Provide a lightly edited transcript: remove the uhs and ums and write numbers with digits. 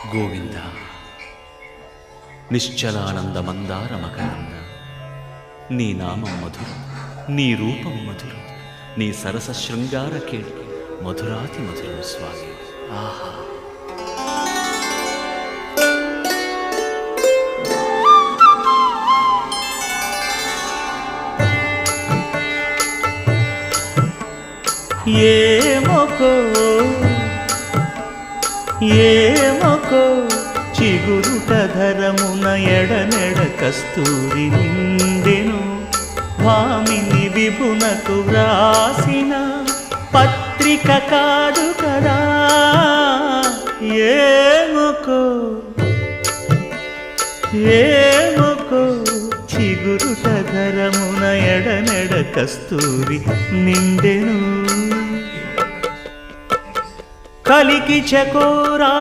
గోవింద నిశ్చలానంద మందార మకరంద నీ నామం మధురం, నీ రూపం మధురం, నీ సరస శృంగార కేళి మధురాతి మధురం స్వామి. ఆహా! ఏమొకో చిగురుట ధరమున ఎడనెడ కస్తూరి నిండెను, భామిని విభునకు వ్రాసిన పత్రిక కాదు కదా. ఏమొకో చిగురుట ధరమున ఎడనెడ కస్తూరి నిండెను, కలికి చకోరా